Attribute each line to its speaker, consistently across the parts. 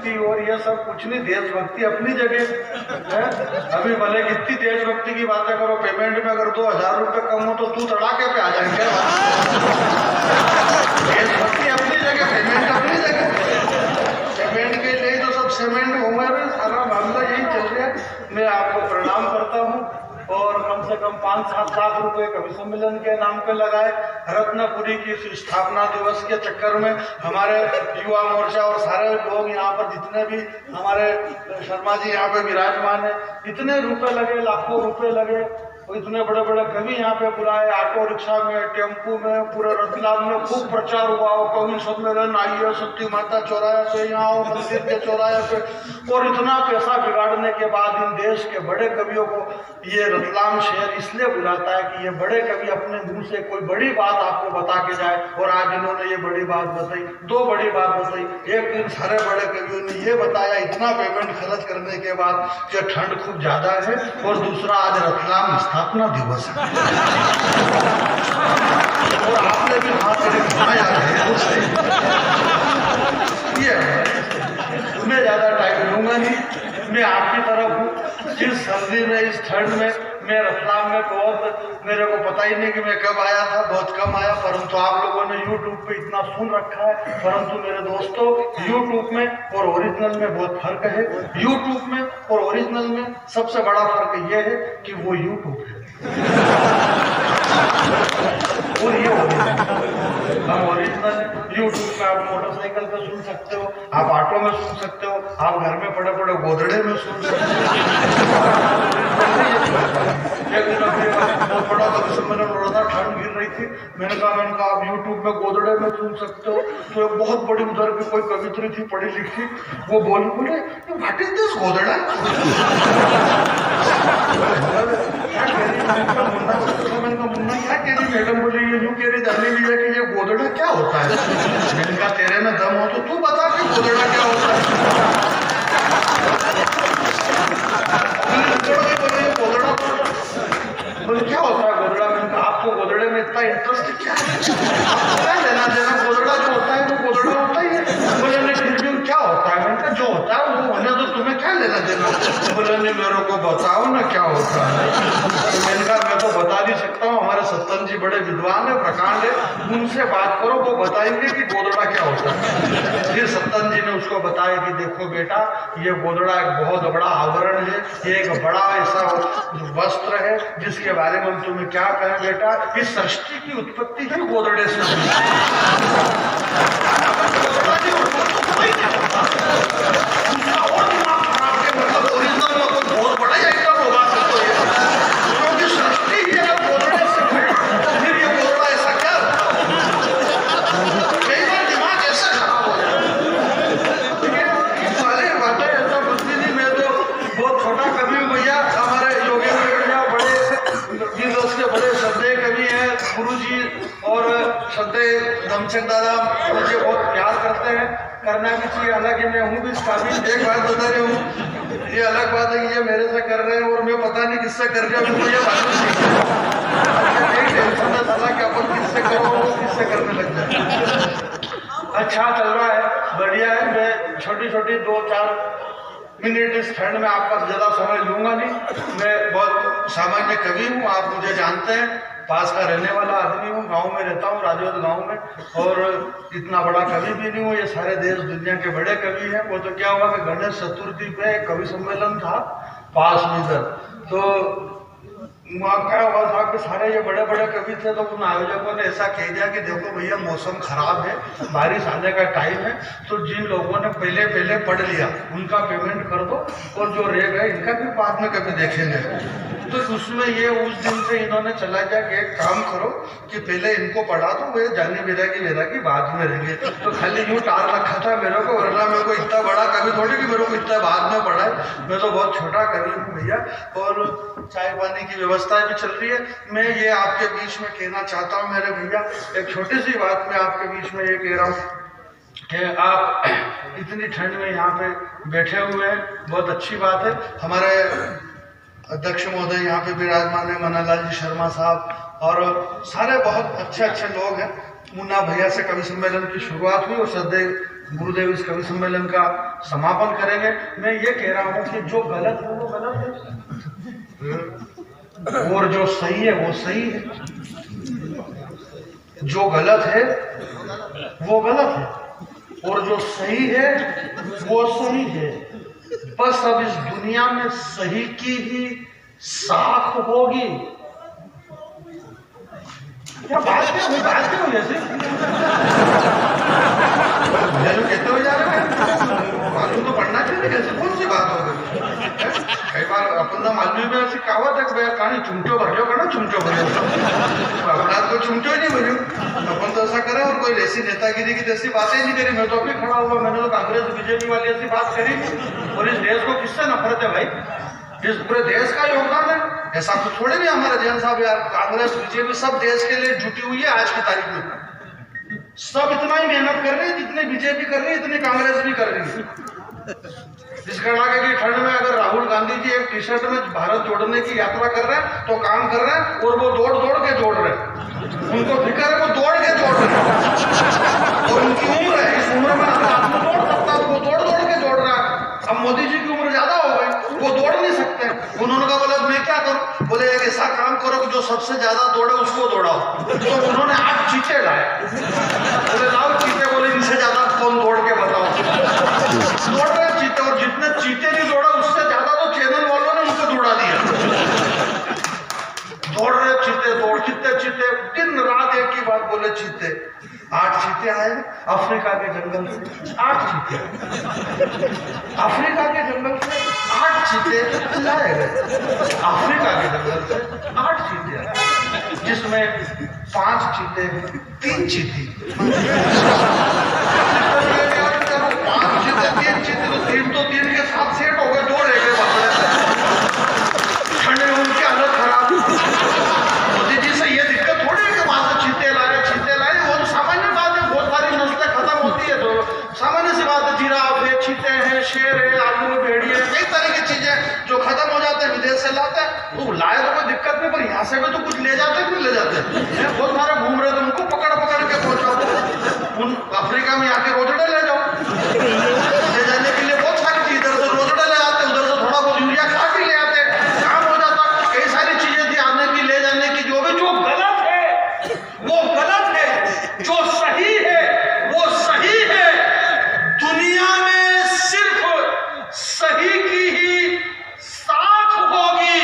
Speaker 1: देशभक्ति और ये सब कुछ नहीं, देशभक्ति अपनी जगह है। अभी भले कितनी देशभक्ति की बातें करो, पेमेंट में अगर 2000 रुपये कम हो तो तू तड़ाके पे आ जाएंगे। देशभक्ति अपनी जगह, पेमेंट अपनी जगह। पेमेंट के लिए तो सब सीमेंट घूमे रहे, सारा मामला यही चल रहा है। मैं आपको प्रणाम करता हूँ और कम से कम 5-7 लाख रुपए कवि सम्मेलन के नाम पे लगाए। रत्नपुरी की स्थापना दिवस के चक्कर में हमारे युवा मोर्चा और सारे लोग यहाँ पर जितने भी हमारे शर्मा जी यहाँ पे विराजमान है, इतने रुपए लगे, लाखों रुपए लगे। इतने बड़े बड़े कवि यहाँ पे बुलाए, ऑटो रिक्शा में, टेम्पू में, पूरे रतलाम में खूब प्रचार हुआ। कवि सम्मेलन आइए सती माता चौराहे पे, यहाँ आओ मंदिर के चौराहे पे। और इतना पैसा बिगाड़ने के बाद इन देश के बड़े कवियों को ये रतलाम शहर इसलिए बुलाता है कि ये बड़े कवि अपने मुंह से कोई बड़ी बात आपको बता के जाए। और आज इन्होंने ये बड़ी बात बताई, 2 बड़ी बात बताई। एक दिन सारे बड़े कवियों ने ये बताया इतना पेमेंट खर्च करने के बाद कि ठंड खूब ज्यादा है, और दूसरा आज रतलाम स्थापना दिवस है। और आपने भी हाथ मेरे घुमाया है, ये मैं ज्यादा टाइम लूंगा नहीं। मैं आपकी तरफ हूँ। इस सर्दी में, इस ठंड में मैं रतलाम में बहुत, मेरे को पता ही नहीं कि मैं कब आया था, बहुत कम आया। परंतु आप लोगों ने YouTube पे इतना सुन रखा है। परंतु मेरे दोस्तों, YouTube में और ओरिजिनल में बहुत फर्क है। YouTube में और ओरिजिनल में सबसे बड़ा फर्क यह है कि वो YouTube है और ये हम ओरिजिनल। YouTube पे आप मोटरसाइकिल पे सुन सकते हो, आप ऑटो में सुन सकते हो, आप घर में पड़े पड़े गोदड़े में सुन सकते हो। एक दिन अभी बहुत बड़ा कवि सम्मेलन हो रहा था, ठंड गिर रही थी। मैंने कहा आप YouTube में गोदड़े में सुन सकते हो। तो एक बहुत बड़ी उधर की कोई कवित्री थी पढ़ी लिखी, वो बोले व्हाट इज दिस गोदड़ा। मुन्ना क्या कह रही मैडम? बोले ये यूं कह रही जाने भी है कि ये गोदड़ा क्या होता है। मैंने कहा तेरे में दम हो तो तू बता कि गोदड़ा क्या होता है। बोले क्या होता है गोदड़ा? मैंने कहा आपको गोदड़े में इतना इंटरेस्ट क्या है? लेना देना, गोदड़ा जो होता है वो गोदड़ा होता ही है। बोले नहीं फिर भी क्या होता है? मैंने कहा जो होता है वो होने तो तुम्हें क्या लेना देना। बोले नहीं मेरे को बताओ ना क्या होता है। तो मैंने कहा मैं तो बता नहीं सकता हूँ, हमारे सत्तन जी बड़े विद्वान है, प्रकांड है, उनसे बात करो, वो बताएंगे कि गोदड़ा क्या होता है। फिर सत्तन जी ने उसको बताया कि देखो बेटा, ये गोदड़ा एक बहुत बड़ा आवरण है, ये एक बड़ा ऐसा वस्त्र है जिसके बारे में हम तुम्हें क्या कहें बेटा, इस सृष्टि की उत्पत्ति ही गोदड़े से हुई। बहुत बड़ा आइटम होगा क्योंकि सृष्टि ही है गोदड़े से। फिर ये गोदड़ा ऐसा क्या, कई बार दिमाग ऐसा खराब हो जाए। सारे बातें ऐसा बुद्धि नहीं। मैं तो बहुत छोटा कवि हूँ भैया। हमारे योगेंद्र भैया बड़े विदेश के बड़े श्रद्धेय कवि हैं, गुरु जी और श्रद्धेय धमचंद दादा मुझे बहुत प्यार करते हैं, करना भी चाहिए। हालांकि मैं हूँ भी इस काबिल। एक बात बता रही हूँ, ये अलग बात है कि ये मेरे से कर रहे हैं और मैं पता नहीं किससे कर रहा हूँ। मुझे मालूम नहीं टेंशन था कि अपन किससे करो, किससे करने लग जाए। अच्छा चल रहा है, बढ़िया है। मैं छोटी छोटी 2-4 मिनट इस ठंड में आपका ज़्यादा समय लूंगा नहीं। मैं बहुत सामान्य कवि हूँ, आप मुझे जानते हैं, पास का रहने वाला आदमी हूँ, गांव में रहता हूँ, राजौद गांव में। और इतना बड़ा कवि भी नहीं हूँ। ये सारे देश दुनिया के बड़े कवि हैं। वो तो क्या हुआ कि गणेश चतुर्थी पे कवि सम्मेलन था पास में इधर, तो वहाँ क्या हुआ था कि सारे ये बड़े बड़े कवि थे। तो उन आयोजकों ने ऐसा कह दिया कि देखो भैया मौसम खराब है, बारिश आने का टाइम है, तो जिन लोगों ने पहले पढ़ लिया उनका पेमेंट कर दो, और जो रह गए इनका भी बाद में कभी देखेंगे। तो उसमें ये उस दिन से इन्होंने चला गया कि एक काम करो कि पहले इनको पढ़ा दो, वे जानी बेरा की बाद में रहेंगे। तो खाली यूँ टार रखा था मेरे को, वरना मेरे को इतना बड़ा कवि थोड़ी कि मेरे को इतना बाद में पढ़ा है। मैं तो बहुत छोटा कवि हूँ भैया, और चाय पानी की व्यवस्था भी चल रही है। मैं ये आपके बीच में कहना चाहता हूँ मेरे भैया, एक छोटी सी बात मैं आपके बीच में ये कह रहा हूँ कि आप इतनी ठंड में यहाँ पे बैठे हुए हैं, बहुत अच्छी बात है। हमारे अध्यक्ष महोदय यहाँ पे विराजमान है, मन्नालाल जी शर्मा साहब, और सारे बहुत अच्छे अच्छे लोग हैं। मुन्ना भैया से कवि सम्मेलन की शुरुआत हुई और श्रद्धेय गुरुदेव इस कवि सम्मेलन का समापन करेंगे। मैं ये कह रहा हूं कि जो गलत है वो गलत है और जो सही है वो सही है। जो गलत है वो गलत है और जो सही है वो सही है। बस अब इस दुनिया में सही की ही साख होगी। क्या बात क्यों जैसे कहते हो जा रहे हैं, मालूम तो पढ़ना चाहिए। कैसे कौन सी बात हो गई? कई बार अपन मालूम में ऐसी कहावत है भैया कहानी चुमचो भरियो करना चुमचो भरियो अपराध को चुमचो ही नहीं भरियो। अपन तो ऐसा करे और कोई ऐसी नेतागिरी की जैसी बातें नहीं करी। मैं तो अभी खड़ा हुआ, मैंने तो कांग्रेस बीजेपी वाली ऐसी बात करी। और इस देश को किससे नफरत है भाई? इस पूरे देश का योगदान है। ऐसा कुछ थोड़े भी हमारे जैन साहब यार कांग्रेस बीजेपी सब देश के लिए जुटी हुई है। आज की तारीख में सब इतना ही मेहनत कर रहे हैं जितने बीजेपी कर रही है इतनी कांग्रेस भी कर रही है। इस कड़ाके की ठंड में अगर राहुल गांधी जी एक टी शर्ट में भारत जोड़ने की यात्रा कर रहे हैं तो काम कर रहे हैं और वो दौड़ दौड़ के जोड़ रहे हैं। उनको फिक्र है, वो दौड़ के जोड़ रहे हैं और उनकी उम्र है, इस उम्र में अगर आदमी दौड़ सकता है वो दौड़ दौड़ के जोड़ रहा है। अब मोदी जी की उम्र ज्यादा हो गई, वो दौड़ नहीं सकते। उन्होंने कहा बोले मैं क्या करूं? बोले एक ऐसा काम करो कि जो सबसे ज्यादा दौड़े उसको दौड़ाओ। तो उन्होंने 8 चीते लाए। बोले लाओ चीते। बोले इनसे ज्यादा कौन दौड़ के बताओ? दौड़ रहे चीते और जितने चीते नहीं दौड़ा उससे ज्यादा तो चैनल वालों ने उनको दौड़ा दिया। दौड़ रहे चीते, दौड़ चीते दिन रात एक ही बात बोले चीते। 8 चीते आए अफ्रीका के जंगल से। 8 चीते अफ्रीका के जंगल से 8 चीते लाए गए। अफ्रीका के जंगल से 8 चीते आए जिसमें 5 चीते 3 चीती। 5 चीते 3 चीते तो 3 के साथ सेट हो गए। 2 रह गए ठंड में उनकी हालत खराब। मोदी जी से ये दिक्कत थोड़ी है कि वहां से चीते लाए वो तो सामान्य बात है। बहुत सारी नस्लें खत्म होती है तो सामान्य सी बात है। जिराफ है, चीते हैं, शेर है, आलू भेड़िए, कई तरह की चीजें जो खत्म हो जाते हैं विदेश से लाते हैं। तो लाए तो कोई दिक्कत नहीं, पर यहाँ से भी तो कुछ ले जाते हैं। ले जाते हैं बहुत सारे घूम रहे तो उनको पकड़ के पहुंचाओ। उन अफ्रीका में आके रोजड़े ले जाओ। ले जाने के लिए बहुत सारी चीज, इधर से रोजड़े ले आते, उधर से थोड़ा बहुत यूरिया खा के ले आते, काम हो जाता। कई सारी चीजें थी आने की ले जाने की। जो गलत है वो गलत है, जो सही है वो सही है। दुनिया में सिर्फ सही की ही साख होगी।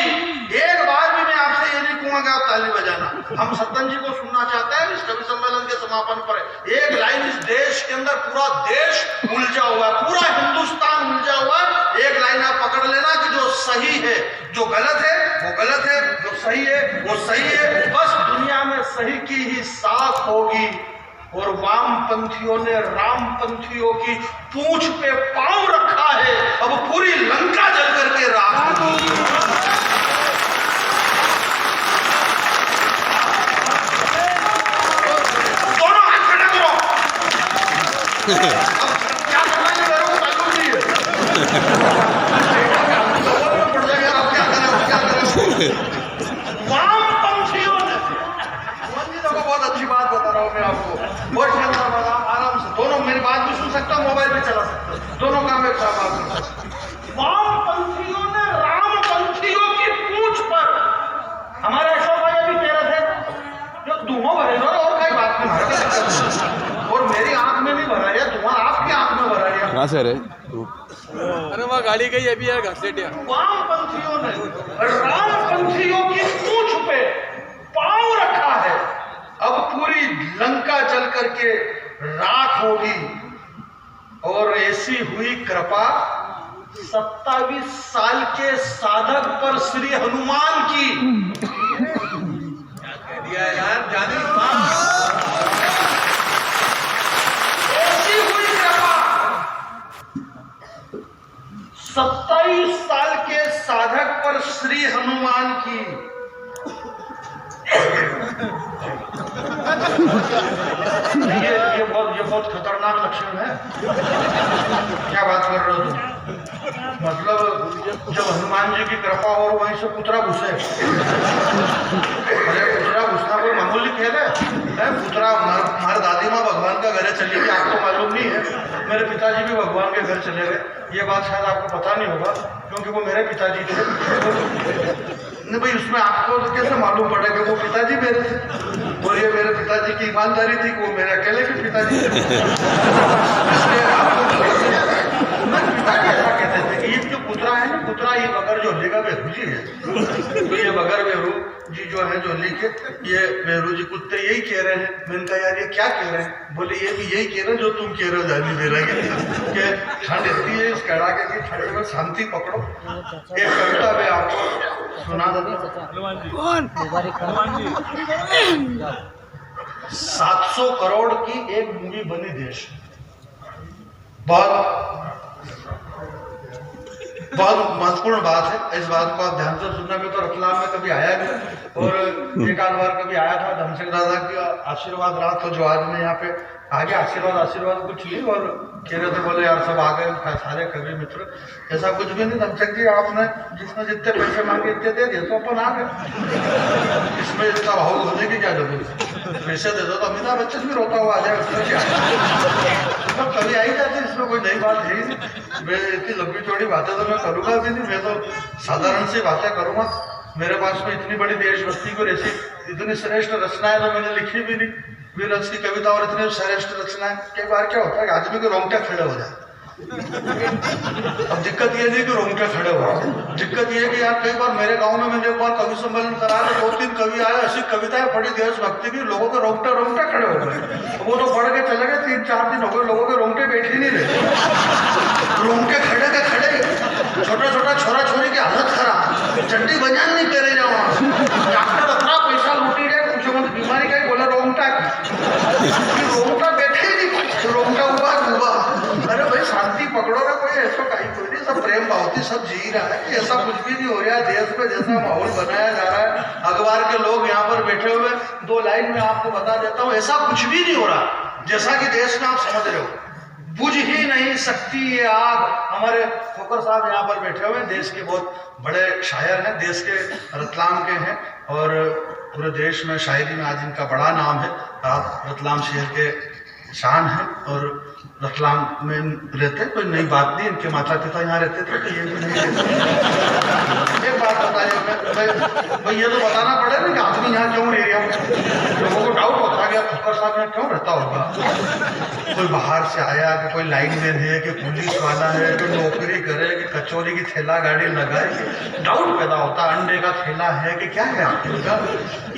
Speaker 1: एक बार भी मैं आपसे ये नहीं कहूंगा कि आप ताली बजाना। हम सत्तन जी को सुनना चाहते हैं इस कवि सम्मेलन के समापन पर। एक लाइन इस देश के अंदर पूरा देश उलझा हुआ है, पूरा हिंदुस्तान उलझा हुआ है। एक लाइन आप पकड़ लेना कि जो सही है, जो गलत है वो गलत है, जो सही है वो सही है। बस दुनिया में सही की ही साख होगी। और वामपंथियों ने रामपंथियों की पूंछ पे पांव रखा है। अब पूरी लंका जल करके राख होगी। दोनों हाथ खड़े करो। क्या करना है मेरे को मालूम नहीं है। पड़ जाएगा आप क्या करें। वामपंथियों ने, बहुत अच्छी बात बता रहा हूं मैं आपको, बहुत शानदार बात। आराम से दोनों मेरी बात भी सुन सकता हूं, मोबाइल भी चला सकता हूं, दोनों काम एक साथ बात कर सकते। वामपंथियों ने रामपंथियों की पूंछ पर, हमारे अशोक भाई भी कह रहे थे जो धुआं भरे और कई बात में और मेरी आंख में नहीं भरा है धुआं, आपकी आंख में भरा है।
Speaker 2: कहां से रे?
Speaker 3: अरे वहाँ गाड़ी गई अभी यार घर से।
Speaker 1: वामपंथियों ने रामपंथियों की पूंछ पे पांव रखा है। अब पूरी लंका जल करके राख होगी। और ऐसी हुई कृपा 27 साल के साधक पर श्री हनुमान की। क्या कह दिया यार जानी। ऐसी हुई कृपा 27 साल के साधक पर श्री हनुमान की। ये बहुत खतरनाक लक्षण है। क्या बात कर रहे हो तुम? मतलब जब हनुमान जी की कृपा हो वहीं से कुतरा घुसे। अरे कुतरा घुसना कोई मामूली खेल है? पुत्रा हमारे दादी माँ भगवान का घर चली गई, आपको मालूम नहीं है? मेरे पिताजी भी भगवान के घर चले गए, ये बात शायद आपको पता नहीं होगा क्योंकि वो मेरे पिताजी थे। नहीं भाई, उसमें आपको तो कैसे मालूम पड़ा कि वो पिताजी मेरे थे? और ये मेरे पिताजी की ईमानदारी थी कि वो मेरे अकेले के पिताजी थे। इसलिए आपको पिताजी ऐसा कहते थे कि ये जो पुत्रा है ना, पुत्रा ये बगर जो लेगा बेरू जी है, तो ये बगर बेरू जी जो है जो लिखे, ये बेरू जी कुत्ते यही कह रहे हैं। मैंने कहा यार ये क्या कह रहे हैं? बोले ये भी यही कह रहे हैं जो तुम कह रहे हो जानी दे रहे कि ठंड इतनी है, इस कड़ाके की ठंड में शांति पकड़ो। एक कविता मैं आपको सुना देता। 700 करोड़ की एक मूवी बनी देश, बहुत महत्वपूर्ण बात है। इस बात को आप ध्यान से सुनना। मैं तो रतलाम में कभी आया नहीं और एक आध बार कभी आया था, धनसिंह दादा की आशीर्वाद रहा तो जो आज मैं यहाँ पे आगे आशीर्वाद कुछ नहीं। और कह रहे थे, बोले यार सब आ गए सारे कवि मित्र, ऐसा कुछ भी नहीं धनसिंह जी, आपने जिसने जितने पैसे मांगे इतने दे दिए तो अपन आ गए। इसमें इतना भावुक होने की क्या जरूरत है? पैसे दे दो तो अमिताभ बच्चन भी रोता हुआ आ जाए, उसमें क्या? तो कभी आई जाती, इसमें कोई नई बात है ही नहीं। मैं इतनी लंबी चौड़ी बातें तो मैं करूँगा भी नहीं, मैं तो साधारण सी बातें करूँगा। मेरे पास में इतनी बड़ी देशभक्ति को ऐसी इतनी श्रेष्ठ रचनाएं तो मैंने लिखी भी नहीं। वीर रस की कविता और इतनी श्रेष्ठ रचनाएं, कई बार क्या होता है कि आदमी के रोंगटे खड़े हो जाए। अब दिक्कत ये नहीं कि रोंगटे खड़े हो, दिक्कत ये कि यार कई बार मेरे गांव में मैंने एक बार कवि सम्मेलन करा तो 2-3 कवि आए, ऐसी कविताएं पढ़ी देशभक्ति की, लोगों के रोंगटे खड़े हो गए। वो तो पढ़ के चले गए, 3-4 दिन हो गए, लोगों के रोंगटे बैठ ही नहीं रहे, रोंगटे खड़े के खड़े। छोटा छोरा छोरी की हालत खराब, चड्डी बजान नहीं करे जाओ, डॉक्टर अपना पैसा लूटी रहे, पूछो मत बीमारी का ही बोला रोंगटा बैठे ही नहीं, रोंगटा हुआ। अरे भाई शांति पकड़ो ना, कोई ऐसा कोई नहीं, सब प्रेम भावती सब जी रहा है, ऐसा कुछ भी नहीं हो रहा है। देश में जैसा माहौल बनाया जा रहा है, अखबार के लोग यहाँ पर बैठे हुए, 2 लाइन में आपको बता देता हूँ, ऐसा कुछ भी नहीं हो रहा जैसा कि देश में आप समझ रहे हो। बुझ ही नहीं सकती ये आग। हमारे खोकर साहब यहाँ पर बैठे हुए हैं, देश के बहुत बड़े शायर हैं, देश के रतलाम के हैं और पूरे देश में शायरी में आज इनका बड़ा नाम है। आप रतलाम शहर के शान है और रतलाम में रहते, कोई नई बात नहीं, इनके माता पिता यहाँ रहते थे तो ये भी नहीं रहते। एक बात बताइए भाई, ये तो बताना पड़ेगा कि आदमी यहाँ क्यों एरिया में, लोगों को डाउट होता है कि खोकर साहब यहाँ क्यों रहता होगा। कोई बाहर से आया कि कोई लाइनमैन है कि पुलिस वाला है कि नौकरी करे कि कचौरी की ठेला गाड़ी लगाए, डाउट पैदा होता है अंडे का ठेला है कि क्या है आपका।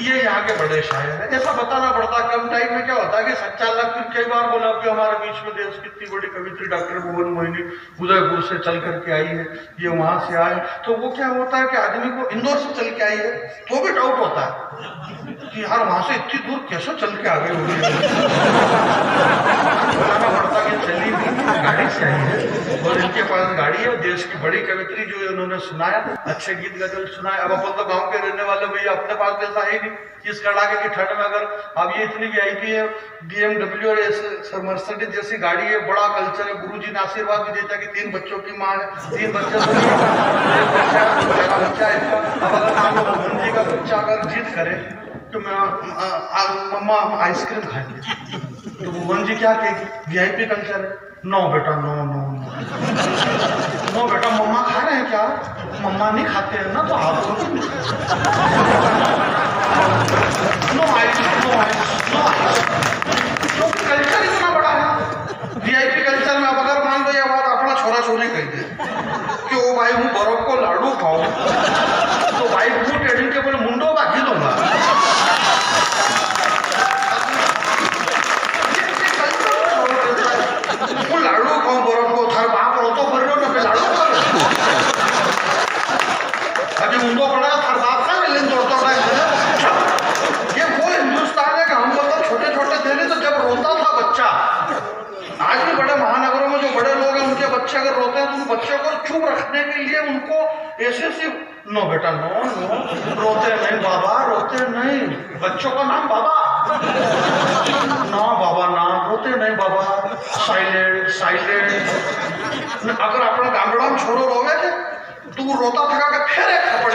Speaker 1: ये यहाँ के बड़े शायर है, ऐसा बताना पड़ता। कम टाइम में क्या होता है कि सच्चा लग फिर कई बार बोला कि हमारे बीच में देश की इतनी बड़ी कवित्री डॉक्टर भुवन मोहिनी उदयपुर से चल करके आई है, ये वहां से आए, तो वो क्या होता है कि आदमी को इंदौर से चल के आई है तो भी डाउट होता है कि यार वहां से इतनी दूर कैसे चल के आ गई होगी। बताना पड़ता कि चली भी गाड़ी से आई है और इनके पास गाड़ी है। देश की बड़ी कवित्री जो उन्होंने सुनाया, अच्छे गीत गजल सुनाए। अब अपन तो गांव के रहने वाले भैया, अपने पास जैसा है नहीं। इस कड़ाके की ठंड में अगर अब ये इतनी VIP है, BMW और मर्सिडीज जैसी गाड़ी है, बड़ा कल्चर है, गुरुजी ने आशीर्वाद भी देता है कि 3 बच्चों की माँ है, 3 बच्चे बच्चा है। अब अगर मान लो मोहन जी का बच्चा अगर जिद करे तो मैं मम्मा हम आइसक्रीम खाएंगे, तो मोहन जी क्या कहेगी? VIP कल्चर है, नो बेटा नो नो नो बेटा, मम्मा खा रहे हैं क्या? मम्मा नहीं खाते हैं ना, तो आप no ice cream, no ice cream, no ice cream. Culture इतना बड़ा है VIP कल्चर में। अब अगर मान लो ये बात अपना छोरा छोरी कह दे कि ओ भाई हूँ बर्फ को लाडू खाऊं, तो भाई मुंह टेढ़ी के बोले मुंडो बाकी दूंगा। लाडू खाऊं बर्फ को, थार बाप रोतो कर लो ना, लाडू खा अभी मुंडो पड़ा थार बाप का लेन दौड़ता है। ये वो हिंदुस्तान है कि हम लोग छोटे छोटे थे नहीं तो जब रोता था बच्चा, आज भी बड़े महानगरों में जो बड़े लोग हैं उनके बच्चे अगर रोते हैं तो उन बच्चों को चुप रखने के लिए उनको ऐसे नो बेटा नो नो, रोते नहीं बाबा, रोते नहीं, बच्चों का नाम बाबा ना, बाबा ना, रोते नहीं बाबा, साइलेंट साइलेंट। अगर अपने गामड़ा में छोरो रोवे थे तो वो रोता थका के फिर एक थप्पड़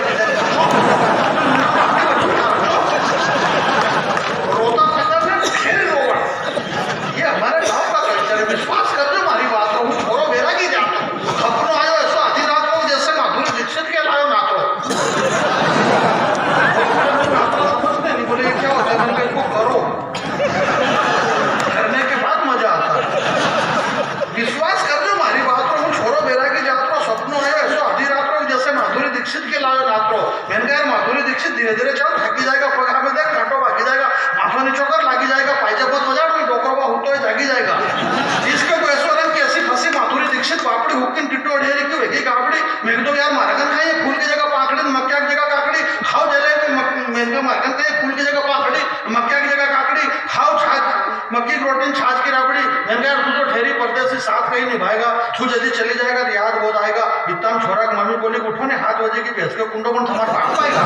Speaker 1: दिन छाछ की राबड़ी। मैंने कहा यार तू तो ठहरी परदेसी साथ कहीं निभाएगा, तू यदि चली जाएगा तो याद बहुत आएगा। इतना छोरा की मम्मी बोली उठो ने हाथ बजे की भैंस के कुंडो कौन थमार भाग पाएगा।